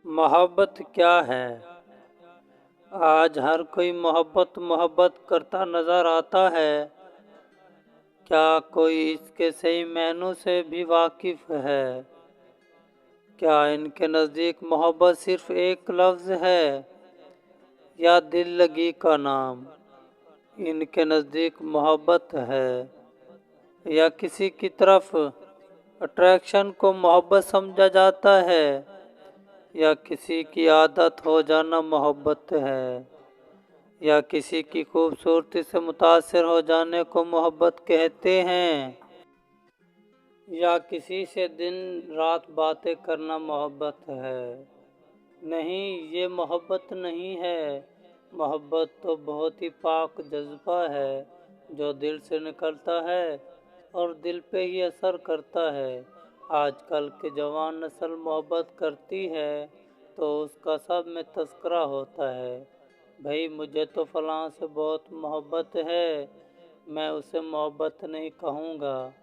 मोहब्बत क्या है? आज हर कोई मोहब्बत करता नजर आता है। क्या कोई इसके सही मायनों से भी वाकिफ है? क्या इनके नज़दीक मोहब्बत सिर्फ एक लफ्ज़ है या दिल लगी का नाम? इनके नज़दीक मोहब्बत है या किसी की तरफ अट्रैक्शन को मोहब्बत समझा जाता है, या किसी की आदत हो जाना मोहब्बत है, या किसी की खूबसूरती से मुतासिर हो जाने को मोहब्बत कहते हैं, या किसी से दिन रात बातें करना मोहब्बत है? नहीं, ये मोहब्बत नहीं है। मोहब्बत तो बहुत ही पाक जज्बा है जो दिल से निकलता है और दिल पे ही असर करता है। आजकल की जवान नस्ल मोहब्बत करती है तो उसका सब में तस्करा होता है। भाई मुझे तो फलां से बहुत मोहब्बत है, मैं उसे मोहब्बत नहीं कहूँगा।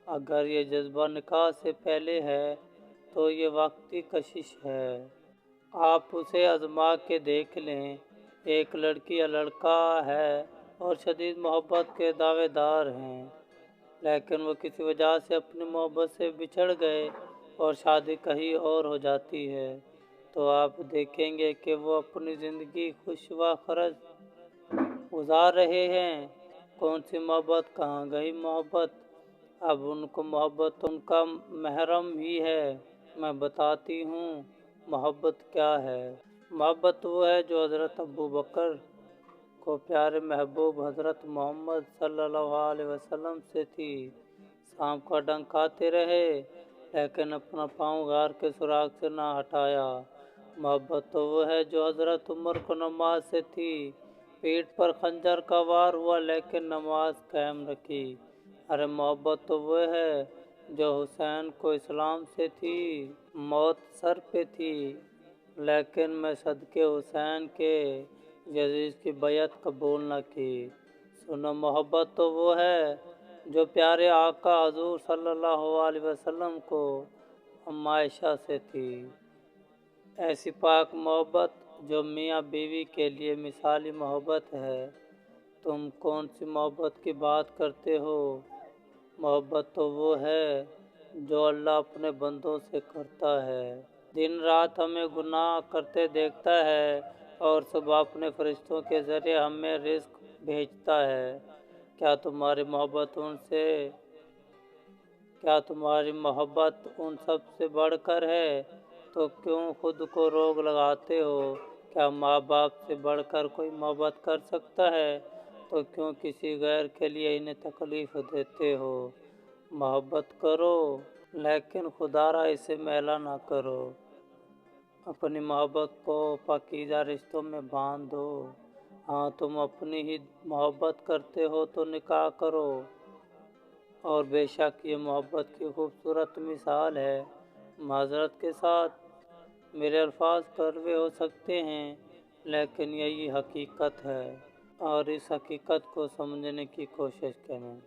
अगर ये जज्बा निकाह से पहले है तो ये वक्ती कशिश है। आप उसे आजमा के देख लें। एक लड़की या लड़का है और शदीद मोहब्बत के दावेदार हैं, लेकिन वो किसी वजह से अपनी मोहब्बत से बिछड़ गए और शादी कहीं और हो जाती है, तो आप देखेंगे कि वो अपनी ज़िंदगी खुश व खरज गुजार रहे हैं। कौन सी मोहब्बत, कहाँ गई मोहब्बत? अब उनको मोहब्बत उनका महरम ही है। मैं बताती हूँ मोहब्बत क्या है। मोहब्बत वो है जो हज़रत अबू बकर को प्यारे महबूब हज़रत मोहम्मद सल्लल्लाहु अलैहि वसल्लम से थी। शाम का डंक खाते रहे लेकिन अपना पाँव गार के सुराग से ना हटाया। मोहब्बत तो वो है जो हज़रत उमर को नमाज से थी। पीठ पर खंजर का वार हुआ लेकिन नमाज कायम रखी। अरे मोहब्बत तो वो है जो हुसैन को इस्लाम से थी। मौत सर पे थी लेकिन मैं सदके हुसैन के यजीद की बैयत कबूल न की। सुनो, मोहब्बत तो वो है जो प्यारे आका हजूर सल्लल्लाहु अलैहि वसल्लम को अम्मा आयशा से थी। ऐसी पाक मोहब्बत जो मियाँ बीवी के लिए मिसाली मोहब्बत है। तुम कौन सी मोहब्बत की बात करते हो? मोहब्बत तो वो है जो अल्लाह अपने बंदों से करता है। दिन रात हमें गुनाह करते देखता है और सुबह अपने फरिश्तों के ज़रिए हमें रिज़्क भेजता है। क्या तुम्हारी मोहब्बत उन सब से बढ़कर है? तो क्यों खुद को रोग लगाते हो? क्या माँ बाप से बढ़कर कोई मोहब्बत कर सकता है? तो क्यों किसी गैर के लिए इन्हें तकलीफ देते हो? मोहब्बत करो लेकिन खुदारा इसे मैला ना करो। अपनी मोहब्बत को पाकीज़ा रिश्तों में बांध दो। हाँ, तुम अपनी ही मोहब्बत करते हो तो निकाह करो। और बेशक ये मोहब्बत की खूबसूरत मिसाल है। माज़रत के साथ मेरे अल्फाज कड़वे हो सकते हैं, लेकिन यही हकीकत है और इस हकीकत को समझने की कोशिश करें।